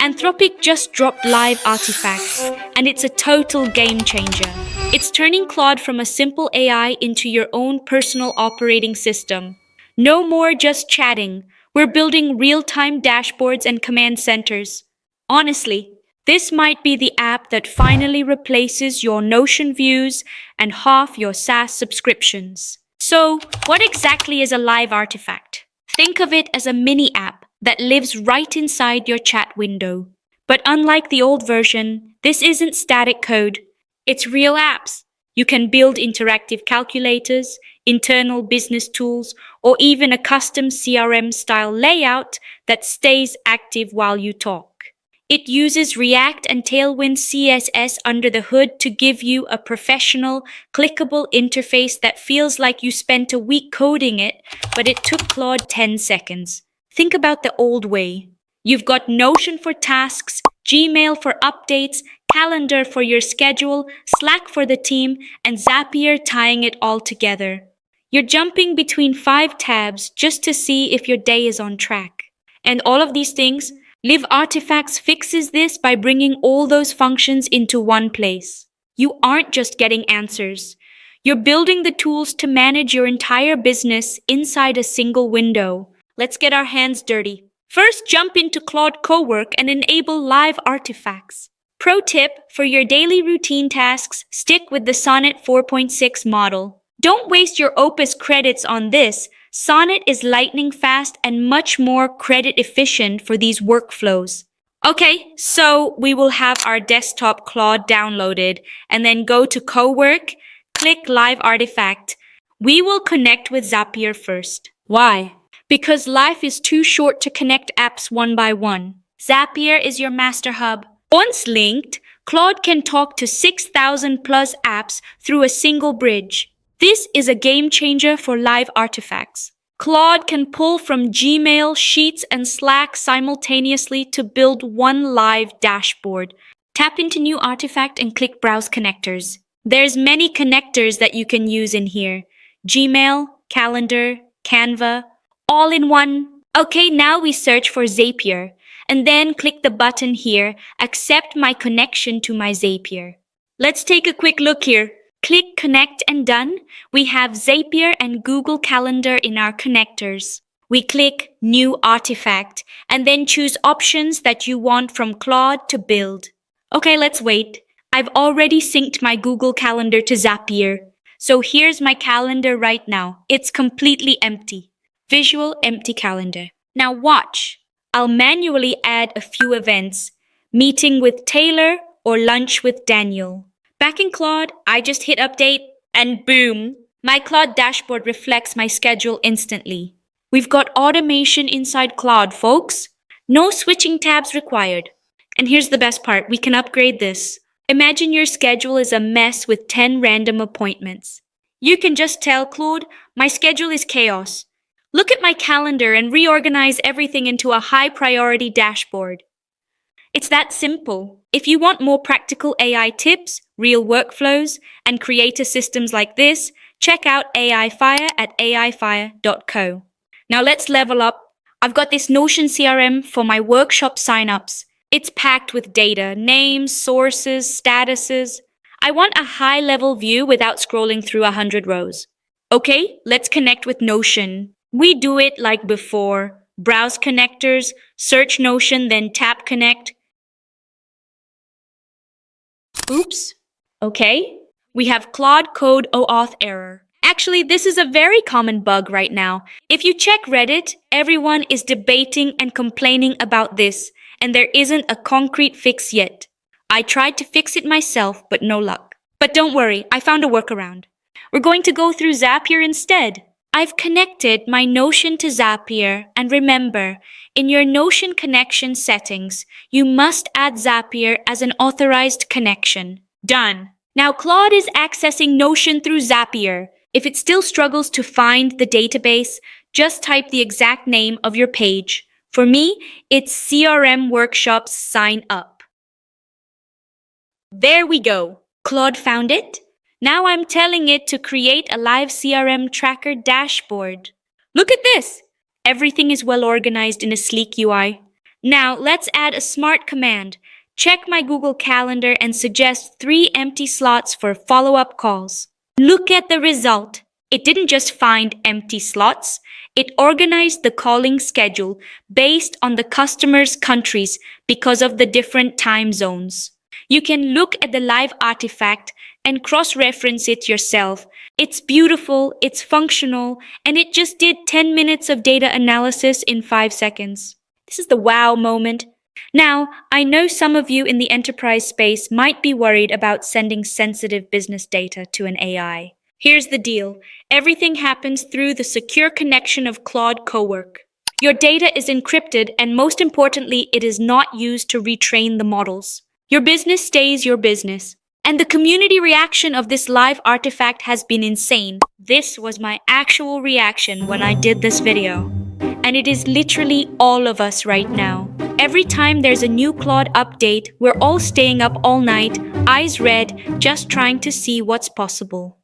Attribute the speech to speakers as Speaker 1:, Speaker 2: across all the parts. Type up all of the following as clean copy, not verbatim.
Speaker 1: Anthropic just dropped live artifacts, and it's a total game changer. It's turning Claude from a simple AI into your own personal operating system. No more just chatting. We're building real-time dashboards and command centers. Honestly, this might be the app that finally replaces your Notion views and half your SaaS subscriptions. So, what exactly is a live artifact? Think of it as a mini app that lives right inside your chat window. But unlike the old version, this isn't static code. It's real apps. You can build interactive calculators, internal business tools, or even a custom CRM-style layout that stays active while you talk. It uses React and Tailwind CSS under the hood to give you a professional, clickable interface that feels like you spent a week coding it, but it took Claude 10 seconds. Think about the old way. You've got Notion for tasks, Gmail for updates, Calendar for your schedule, Slack for the team, and Zapier tying it all together. You're jumping between 5 tabs just to see if your day is on track. And all of these things, Live Artifacts fixes this by bringing all those functions into one place. You aren't just getting answers. You're building the tools to manage your entire business inside a single window. Let's get our hands dirty. First, jump into Claude Cowork and enable live artifacts. Pro tip, for your daily routine tasks, stick with the Sonnet 4.6 model. Don't waste your Opus credits on this. Sonnet is lightning fast and much more credit efficient for these workflows. Okay, so we will have our desktop Claude downloaded and then go to Cowork, click Live Artifact. We will connect with Zapier first. Why? Because life is too short to connect apps one by one. Zapier is your master hub. Once linked, Claude can talk to 6,000 plus apps through a single bridge. This is a game changer for live artifacts. Claude can pull from Gmail, Sheets, and Slack simultaneously to build one live dashboard. Tap into New Artifact and click Browse Connectors. There's many connectors that you can use in here. Gmail, Calendar, Canva, all in one. Okay, now we search for Zapier, and then click the button here, Accept my connection to my Zapier. Let's take a quick look here. Click Connect and Done. We have Zapier and Google Calendar in our connectors. We click New Artifact, and then choose options that you want from Claude to build. Okay, let's wait. I've already synced my Google Calendar to Zapier. So here's my calendar right now. It's completely empty. Visual empty calendar. Now watch. I'll manually add a few events. Meeting with Taylor or lunch with Daniel. Back in Claude, I just hit update and boom, my Claude dashboard reflects my schedule instantly. We've got automation inside Claude, folks. No switching tabs required. And here's the best part, we can upgrade this. Imagine your schedule is a mess with 10 random appointments. You can just tell Claude, my schedule is chaos. Look at my calendar and reorganize everything into a high-priority dashboard. It's that simple. If you want more practical AI tips, real workflows, and creator systems like this, check out AI Fire at aifire.co. Now let's level up. I've got this Notion CRM for my workshop signups. It's packed with data, names, sources, statuses. I want a high-level view without scrolling through 100 rows. Okay, let's connect with Notion. We do it like before. Browse connectors, search Notion, then tap connect. Oops. Okay. We have Claude code OAuth error. Actually, this is a very common bug right now. If you check Reddit, everyone is debating and complaining about this, and there isn't a concrete fix yet. I tried to fix it myself, but no luck. But don't worry, I found a workaround. We're going to go through Zapier instead. I've connected my Notion to Zapier, and remember, in your Notion connection settings, you must add Zapier as an authorized connection. Done. Now Claude is accessing Notion through Zapier. If it still struggles to find the database, just type the exact name of your page. For me, it's CRM Workshops Sign Up. There we go. Claude found it. Now I'm telling it to create a live CRM tracker dashboard. Look at this! Everything is well organized in a sleek UI. Now let's add a smart command. Check my Google Calendar and suggest 3 empty slots for follow-up calls. Look at the result. It didn't just find empty slots, it organized the calling schedule based on the customer's countries because of the different time zones. You can look at the live artifact and cross-reference it yourself. It's beautiful, it's functional, and it just did 10 minutes of data analysis in 5 seconds. This is the wow moment. Now, I know some of you in the enterprise space might be worried about sending sensitive business data to an AI. Here's the deal. Everything happens through the secure connection of Claude Cowork. Your data is encrypted, and most importantly, it is not used to retrain the models. Your business stays your business. And the community reaction of this live artifact has been insane. This was my actual reaction when I did this video. And it is literally all of us right now. Every time there's a new Claude update, we're all staying up all night, eyes red, just trying to see what's possible.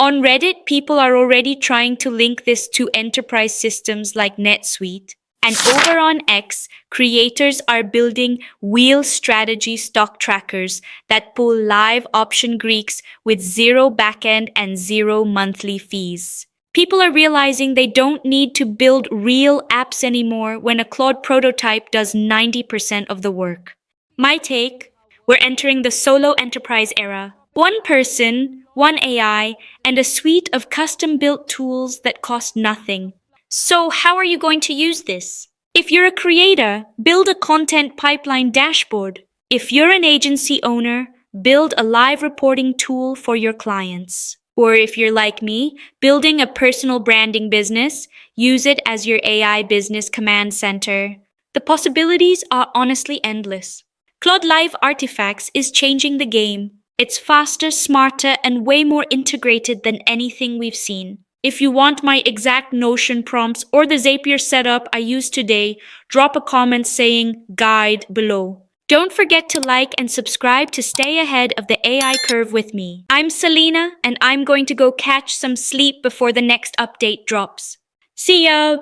Speaker 1: On Reddit, people are already trying to link this to enterprise systems like NetSuite. And over on X, creators are building wheel strategy stock trackers that pull live option Greeks with zero backend and zero monthly fees. People are realizing they don't need to build real apps anymore when a Claude prototype does 90% of the work. My take, we're entering the solo enterprise era. One person, one AI, and a suite of custom-built tools that cost nothing. So how are you going to use this? If you're a creator, build a content pipeline dashboard. If you're an agency owner, build a live reporting tool for your clients. Or if you're like me, building a personal branding business, use it as your AI business command center. The possibilities are honestly endless. Claude Live Artifacts is changing the game. It's faster, smarter, and way more integrated than anything we've seen. If you want my exact Notion prompts or the Zapier setup I used today, drop a comment saying guide below. Don't forget to like and subscribe to stay ahead of the AI curve with me. I'm Selena, and I'm going to go catch some sleep before the next update drops. See ya!